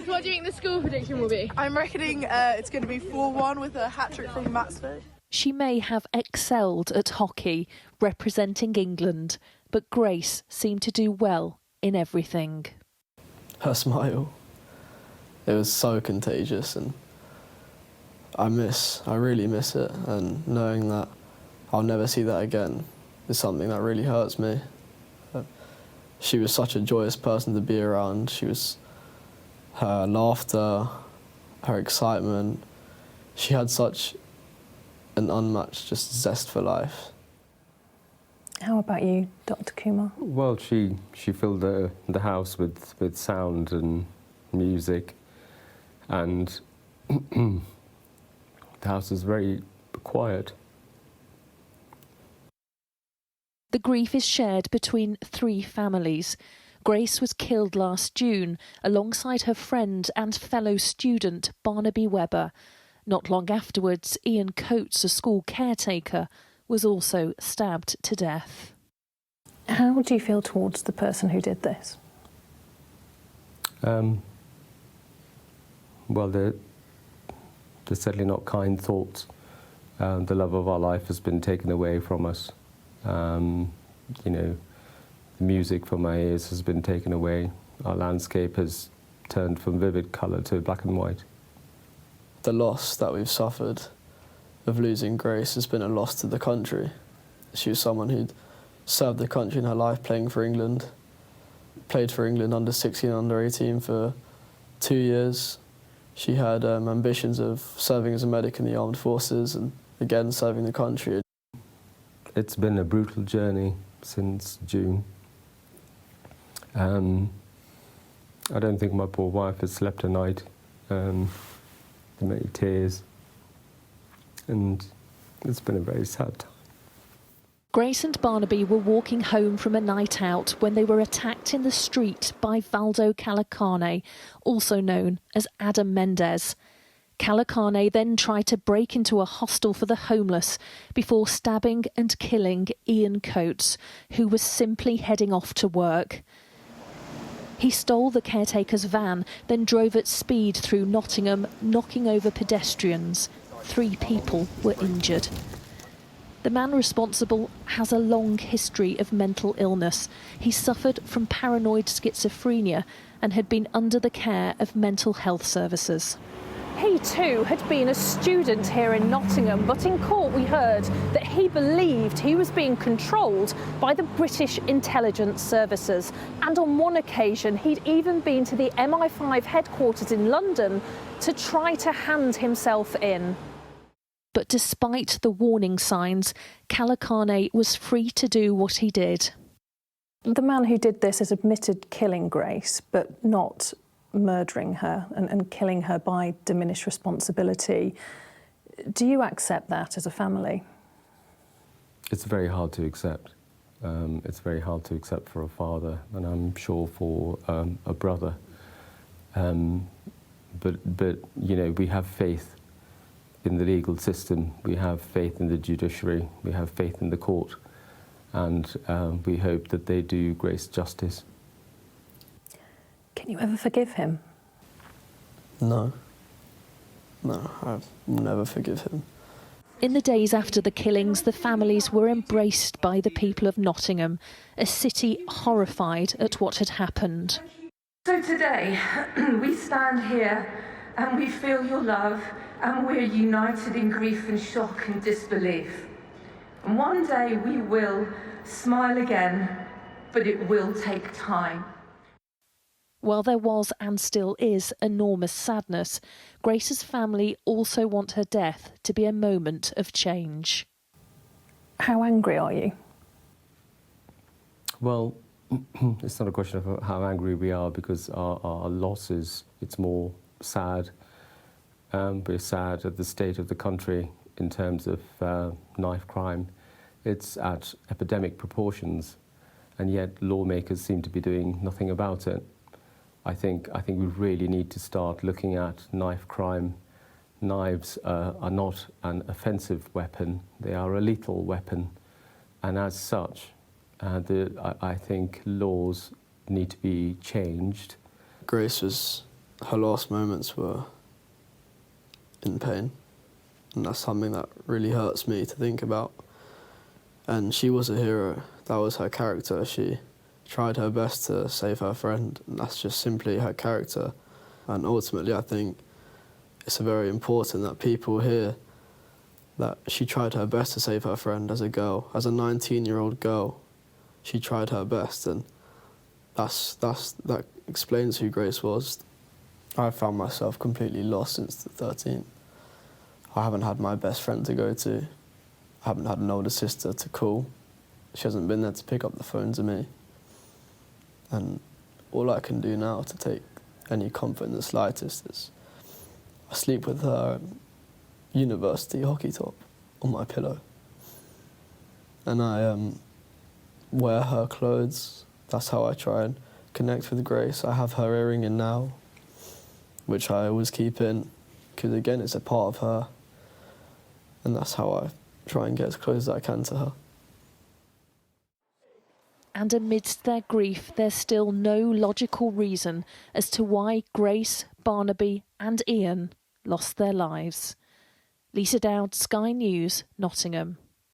Lads, what do you think the score prediction will be? I'm reckoning it's going to be 4-1 with a hat-trick from Matsford. She may have excelled at hockey, representing England, but Grace seemed to do well in everything. Her smile, it was so contagious, and I really miss it, and knowing that I'll never see that again is something that really hurts me. She was such a joyous person to be around. Her laughter, her excitement, she had such an unmatched just zest for life. How about you, Dr. Kumar? Well, she filled the house with sound and music, and the house was very quiet. The grief is shared between 3 families. Grace was killed last June alongside her friend and fellow student Barnaby Webber. Not long afterwards, Ian Coates, a school caretaker, was also stabbed to death. How do you feel towards the person who did this? Well, they're certainly not kind thoughts. The love of our life has been taken away from us. The music from my ears has been taken away. Our landscape has turned from vivid colour to black and white. The loss that we've suffered of losing Grace has been a loss to the country. She was someone who'd served the country in her life playing for England, played for England under 16, under 18 for 2 years. She had ambitions of serving as a medic in the armed forces and again serving the country. It's been a brutal journey since June. I don't think my poor wife has slept a night. Many tears, and it's been a very sad time. Grace and Barnaby were walking home from a night out when they were attacked in the street by Valdo Calocane, also known as Adam Mendez. Calocane then tried to break into a hostel for the homeless before stabbing and killing Ian Coates, who was simply heading off to work. He stole the caretaker's van, then drove at speed through Nottingham, knocking over pedestrians. 3 people were injured. The man responsible has a long history of mental illness. He suffered from paranoid schizophrenia and had been under the care of mental health services. He too had been a student here in Nottingham, but in court we heard that he believed he was being controlled by the British intelligence services. And on one occasion, he'd even been to the MI5 headquarters in London to try to hand himself in. But despite the warning signs, Calocane was free to do what he did. The man who did this has admitted killing Grace, but not murdering her and killing her by diminished responsibility. Do you accept that as a family? It's very hard to accept. It's very hard to accept for a father, and I'm sure for a brother. But we have faith in the legal system. We have faith in the judiciary. We have faith in the court, and we hope that they do Grace justice. Can you ever forgive him? No, I'll never forgive him. In the days after the killings, the families were embraced by the people of Nottingham, a city horrified at what had happened. So today, we stand here and we feel your love, and we're united in grief and shock and disbelief. And one day we will smile again, but it will take time. While there was and still is enormous sadness, Grace's family also want her death to be a moment of change. How angry are you? Well, it's not a question of how angry we are, because our loss it's more sad. We're sad at the state of the country in terms of knife crime. It's at epidemic proportions, and yet lawmakers seem to be doing nothing about it. I think we really need to start looking at knife crime. Knives are not an offensive weapon, they are a lethal weapon, and as such, I think laws need to be changed. Grace was her last moments were in pain, and that's something that really hurts me to think about. And she was a hero. That was her character. She tried her best to save her friend, and that's just simply her character. And ultimately, I think it's very important that people hear that she tried her best to save her friend as a girl. As a 19-year-old girl, she tried her best, and that explains who Grace was. I found myself completely lost since the 13th. I haven't had my best friend to go to. I haven't had an older sister to call. She hasn't been there to pick up the phone to me. And all I can do now to take any comfort in the slightest is I sleep with her university hockey top on my pillow. And I wear her clothes. That's how I try and connect with Grace. I have her earring in now, which I always keep in, because again, it's a part of her. And that's how I try and get as close as I can to her. And amidst their grief, there's still no logical reason as to why Grace, Barnaby and Ian lost their lives. Lisa Dowd, Sky News, Nottingham.